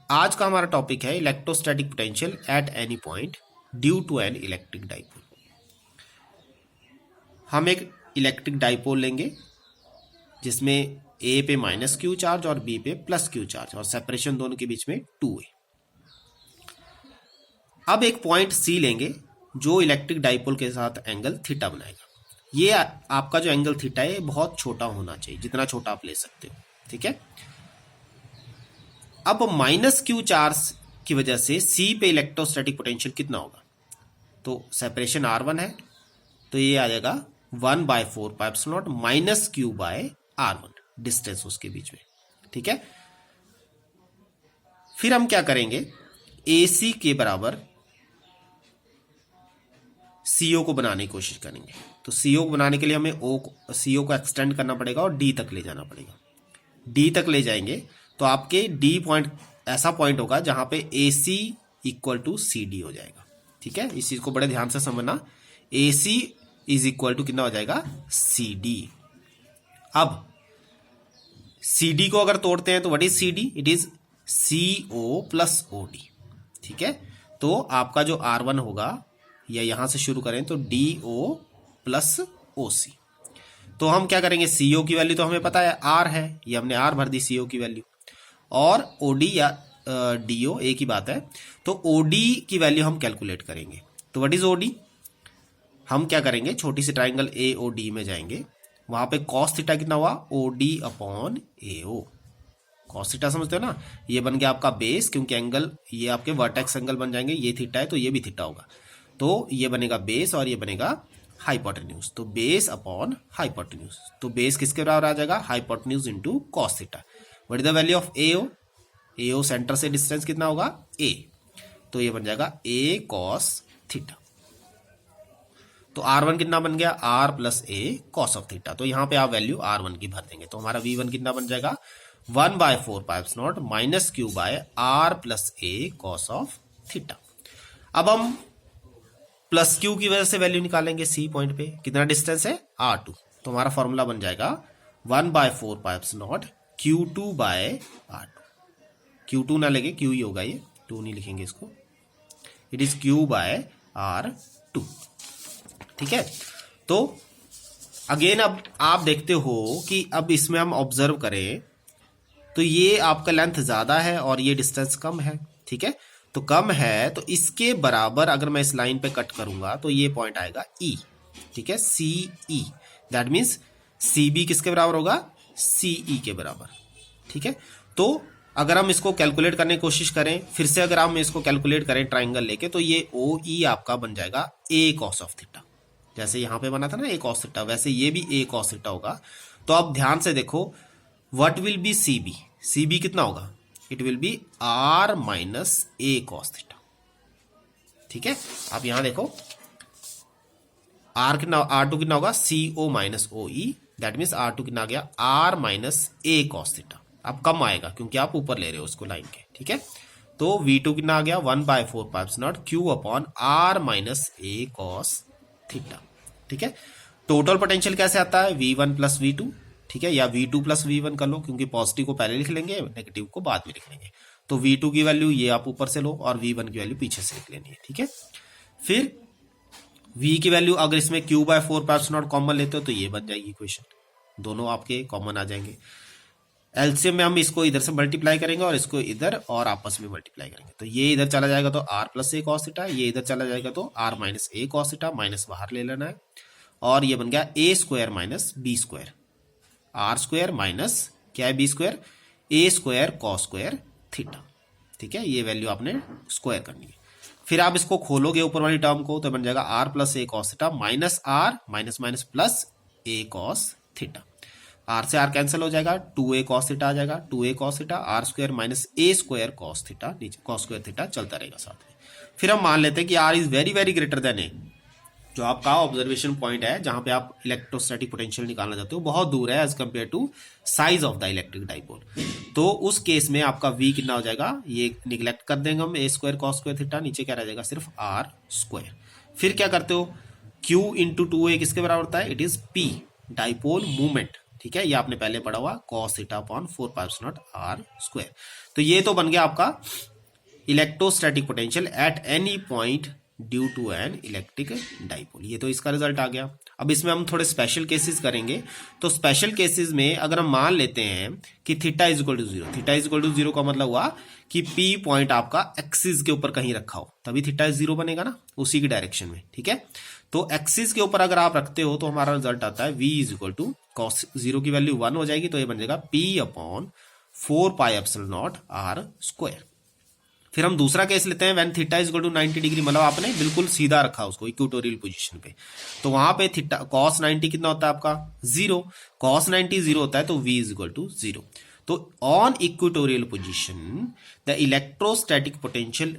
आज का हमारा टॉपिक है electrostatic potential at any point due to an electric dipole. हम एक इलेक्ट्रिक डाइपोल लेंगे जिसमें ए पे माइनस क्यू चार्ज और बी पे प्लस क्यू चार्ज और सेपरेशन दोनों के बीच में 2a। अब एक पॉइंट सी लेंगे जो इलेक्ट्रिक डाइपोल के साथ एंगल थीटा बनाएगा। ये आपका जो एंगल थीटा है बहुत छोटा होना चाहिए, जितना छोटा आप ले सकते हो, ठीक है। अब माइनस क्यू चार्ज की वजह से सी पे इलेक्ट्रोस्टैटिक पोटेंशियल कितना होगा? तो सेपरेशन R1 है तो ये आ जाएगा 1/4πε0 minus q bye R1, distance उसके बीच में, ठीक है। फिर हम क्या करेंगे, AC के बराबर CO को बनाने की कोशिश करेंगे। तो CO को बनाने के लिए हमें CO को एक्सटेंड करना पड़ेगा और D तक ले जाना पड़ेगा। D तक ले जाएंगे तो आपके D पॉइंट ऐसा पॉइंट होगा जहां पे AC इक्वल टू CD हो जाएगा, ठीक है। इस चीज को बड़े ध्यान से समझना। AC इज इक्वल टू कितना हो जाएगा? CD। अब CD को अगर तोड़ते हैं तो what is CD? It is CO plus OD, ठीक है। तो आपका जो R1 होगा, या यहां से शुरू करें तो DO प्लस OC। तो हम क्या करेंगे, CO की वैल्यू तो हमें पता है R है, ये हमने R भर दी CO की वैल्यू, और OD या DO एक ही बात है। तो OD की वैल्यू हम कैलकुलेट करेंगे। तो व्हाट इज OD? हम क्या करेंगे, छोटी सी ट्राइंगल AOD में जाएंगे, वहां पे कॉस थीटा कितना हुआ? OD upon AO। Cos theta समझते हो ना, ये बन गया आपका बेस, क्योंकि एंगल ये आपके वर्टेक्स एंगल बन जाएंगे। ये थीटा है तो ये भी थीटा होगा, तो ये बनेगा बेस और ये बनेगा हाइपोटेन्यूज। तो बेस अपॉन हाइपोटेन्यूज, तो बेस किसके बराबर आ जाएगा? Hypotenuse into cos theta. What is the value of AO? AO centre से डिस्टेंस कितना होगा? A। तो ये बन जाएगा A कॉस थीटा। तो R1 कितना बन गया? R plus A cos of theta. तो यहां पे आप वैल्यू R1 की भर देंगे तो हमारा V1 कितना बन जाएगा? 1/4πε0 minus q by R plus A cos of theta. अब हम प्लस क्यू की वजह से वैल्यू निकालेंगे सी पॉइंट पे। कितना डिस्टेंस है? R2। तो हमारा फॉर्मूला बन जाएगा 1/4πε0 Q2 बाय R2। Q2 ना लेंगे, Q ही होगा, ये 2 नहीं लिखेंगे इसको। It is Q bye R2, ठीक है। तो अगेन अब आप देखते हो कि अब इसमें हम ऑब्जर्व करें तो ये आपका लेंथ ज्यादा है और ये डिस्टेंस कम है, ठीक है। तो कम है तो इसके बराबर अगर मैं इस लाइन पे कट करूंगा तो ये पॉइंट आएगा E, ठीक है, CE। दैट मीन्स CB किसके बराबर होगा? CE के बराबर, ठीक है। तो अगर हम इसको कैलकुलेट करने की कोशिश करें, फिर से अगर हम इसको कैलकुलेट करें ट्राइंगल लेके, तो ये OE आपका बन जाएगा A कॉस ऑफ थीटा। जैसे यहां पे बना था ना A कॉस थीटा, वैसे ये भी A कॉस थीटा होगा। तो आप ध्यान से देखो, what will be CB? CB कितना होगा? It will be R minus A cos theta, ठीक है। आप यहां देखो R कितना, R2 कितना होगा? CO minus OE। That means R2 कितना आ गया? R minus A cos theta. अब कम आएगा क्योंकि आप ऊपर ले रहे हो उसको लाइन के, ठीक है। तो V2 कितना आ गया? 1/4πε0 Q upon R minus A cos theta, ठीक है। टोटल पोटेंशियल कैसे आता है? V1 प्लस V2, ठीक है, या V2 प्लस V1 कर लो, क्योंकि पॉजिटिव को पहले लिख लेंगे, नेगेटिव को बाद में लिख लेंगे। तो V2 की वैल्यू ये आप ऊपर से लो और V1 की वैल्यू पीछे से लिख लेनी है, ठीक है। फिर V की वैल्यू अगर इसमें Q/4πε0 कॉमन लेते हो तो ये बन जाएगी इक्वेशन, दोनों आपके कॉमन आ जाएंगे। एलसीएम में हम इसको इधर से मल्टीप्लाई करेंगे और इसको इधर और आपस में मल्टीप्लाई करेंगे। तो ये इधर चला जाएगा तो R plus A cos theta, ये इधर चला जाएगा तो R minus A cos theta, minus बाहर ले लेना है, और ये बन गया A square minus B square. R square minus क्या है? B square, A square cos square theta, ठीक है। ये वैल्यू आपने स्क्वायर करनी है। फिर आप इसको खोलोगे ऊपर वाली टर्म को तो बन जाएगा R plus A cos theta minus R minus minus plus A cos theta. R से R कैंसिल हो जाएगा, 2A कॉस थीटा आ जाएगा, 2A cos theta, R square minus A square cos theta, नीचे कॉस स्क्वायर थीटा चलता रहेगा साथ में। फिर हम मान लेते हैं कि R is very very greater than A, जो आपका ऑब्जर्वेशन पॉइंट है जहां पे आप इलेक्ट्रोस्टैटिक पोटेंशियल निकालना चाहते हो, बहुत दूर है as compare to size of the electric dipole. तो उस केस में आपका V कितना हो जाएगा? ये निगलेक्ट कर देंगे हम, A square cos square theta, नीचे क्या रह जाएगा? सिर्फ R स्क्वायर। फिर क्या करते हो? Q इंटू 2A किसके बराबर होता है? It is P, dipole movement, ठीक है, ये आपने पहले पढ़ा हुआ cos theta upon 4π0 r square. तो ये तो बन गया आपका electrostatic potential at any point due to an electric dipole. ये तो इसका रिजल्ट आ गया। अब इसमें हम थोड़े स्पेशल केसेस करेंगे। तो स्पेशल केसेस में अगर हम मान लेते हैं कि theta is equal to zero, theta is equal to zero का मतलब हुआ कि पी पॉइंट आपका एक्सिस के ऊपर कहीं रखा हो, तभी थीटा इज जीरो बनेगा ना, उसी की डायरेक्शन में। ठीक है, तो एक्सिस के ऊपर अगर आप रखते हो तो हमारा रिजल्ट आता है v is equal to cos zero की वैल्यू 1 हो जाएगी, तो ये बन जाएगा p अपॉन 4πε0 r स्क्वायर। फिर हम दूसरा केस लेते हैं when theta is equal to 90 degree, मतलब आपने बिल्कुल सीधा रखा उसको इक्वेटोरियल पोजीशन पे, तो वहां पे थीटा cos 90 कितना होता है आपका जीरो, cos 90 जीरो होता है तो v is equal to zero. तो on equatorial position the electrostatic potential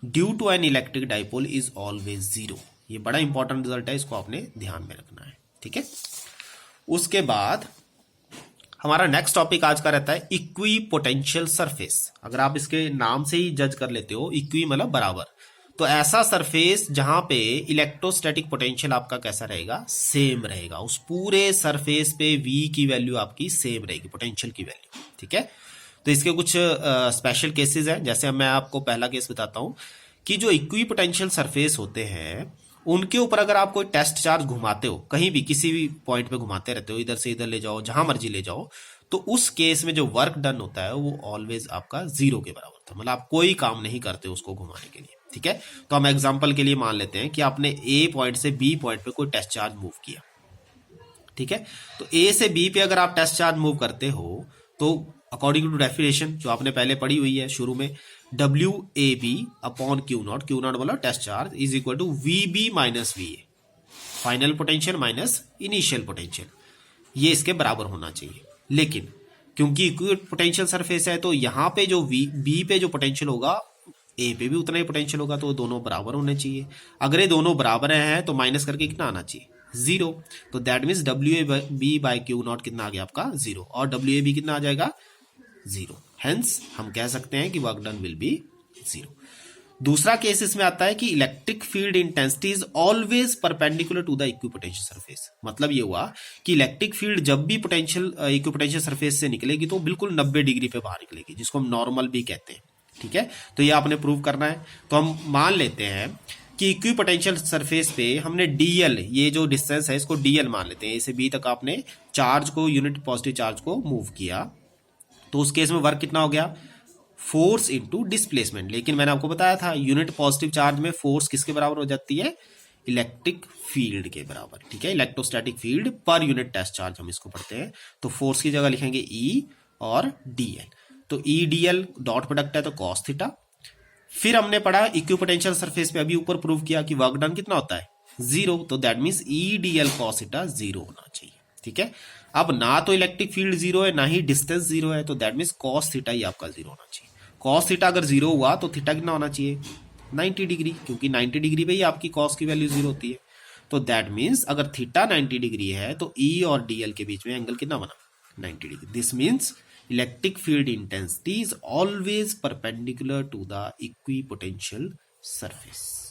due to an electric dipole is always zero. ये बड़ा इंपॉर्टेंट रिजल्ट है, इसको आपने ध्यान में रखना है। ठीक है, उसके बाद हमारा नेक्स्ट टॉपिक आज का रहता है इक्वी पोटेंशियल सरफेस। अगर आप इसके नाम से ही जज कर लेते हो, इक्वी मतलब बराबर, तो ऐसा सरफेस जहां पे इलेक्ट्रोस्टैटिक पोटेंशियल आपका कैसा रहेगा, सेम रहेगा। उस पूरे सरफेस पे v की वैल्यू आपकी सेम रहेगी, पोटेंशियल की वैल्यू। ठीक है, तो इसके कुछ स्पेशल केसेस हैं। जैसे मैं आपको पहला केस बताता हूं कि जो इक्वी पोटेंशियल सरफेस होते हैं उनके ऊपर अगर आप कोई टेस्ट चार्ज घुमाते हो, कहीं भी किसी भी पॉइंट पे घुमाते रहते हो, इधर से इधर ले जाओ, जहां मर्जी ले जाओ, तो उस केस में जो वर्क डन होता है वो ऑलवेज आपका जीरो के बराबर होता है, मतलब आप कोई काम नहीं करते उसको घुमाने के लिए। ठीक है, तो हम एग्जांपल के लिए मान लेते हैं कि आपने ए पॉइंट से बी पॉइंट पे कोई टेस्ट चार्ज मूव किया। ठीक है, तो ए से बी पे अगर आप टेस्ट चार्ज मूव करते हो तो अकॉर्डिंग टू डेफिनेशन जो आपने पहले पढ़ी हुई है शुरू में, W A B upon q naught, q naught बोला test charge, is equal to V B minus V A, final potential minus initial potential, ये इसके बराबर होना चाहिए। लेकिन क्योंकि इक्वी पोटेंशियल सरफेस है तो यहाँ पे जो बी पे जो पोटेंशियल होगा ए पे भी उतना ही पोटेंशियल होगा, तो दोनों बराबर होने चाहिए। अगर ये दोनों बराबर हैं तो माइनस करके कितना आना चाहिए, जीरो। तो that means W A B by Q not कितना आ गया आपका, जीरो, और डब्ल्यू ए बी कितना आ जाएगा, जीरो। हेंस हम कह सकते हैं कि work done will be zero. दूसरा केस इसमें आता है कि electric field intensity is always perpendicular to the equipotential surface. मतलब ये हुआ कि इलेक्ट्रिक फील्ड जब भी पोटेंशियल इक्विपोटेंशियल सरफेस से निकलेगी तो बिल्कुल 90 डिग्री पे बाहर निकलेगी, जिसको हम नॉर्मल भी कहते हैं। ठीक है, तो ये आपने प्रूव करना है। तो हम मान लेते हैं कि इक्विपोटेंशियल सरफेस पे हमने डीएल, ये जो डिस्टेंस है इसको डीएल मान लेते हैं, ए से बी तक आपने चार्ज को, यूनिट पॉजिटिव चार्ज को मूव किया, तो उस केस में वर्क कितना हो गया, फोर्स इनटू डिस्प्लेसमेंट। लेकिन मैंने आपको बताया था यूनिट पॉजिटिव चार्ज में फोर्स किसके बराबर हो जाती है, इलेक्ट्रिक फील्ड के बराबर। ठीक है, electrostatic field per unit test charge हम इसको पढ़ते हैं। तो फोर्स की जगह लिखेंगे ई और डीएल, तो ई डीएल डॉट प्रोडक्ट है तो कॉस थीटा। फिर हमने पढ़ा इक्विपोटेंशियल सरफेस पे, अभी ऊपर प्रूव किया कि वर्क डन कितना होता है, जीरो, तो that means E DL cos theta zero होना चाहिए। ठीक है, अब ना तो इलेक्ट्रिक फील्ड जीरो है ना ही डिस्टेंस जीरो है, तो दैट मीन्स कॉस थीटा ही आपका जीरो होना चाहिए। कॉस थीटा अगर जीरो हुआ तो थीटा कितना होना चाहिए, 90 डिग्री, क्योंकि 90 डिग्री पे ही आपकी कॉस की वैल्यू जीरो होती है। तो दैट मीन्स अगर थीटा 90 डिग्री है तो ई और डीएल के बीच में एंगल कितना बना, 90 degree. This means electric field intensity is always perpendicular to the equipotential surface.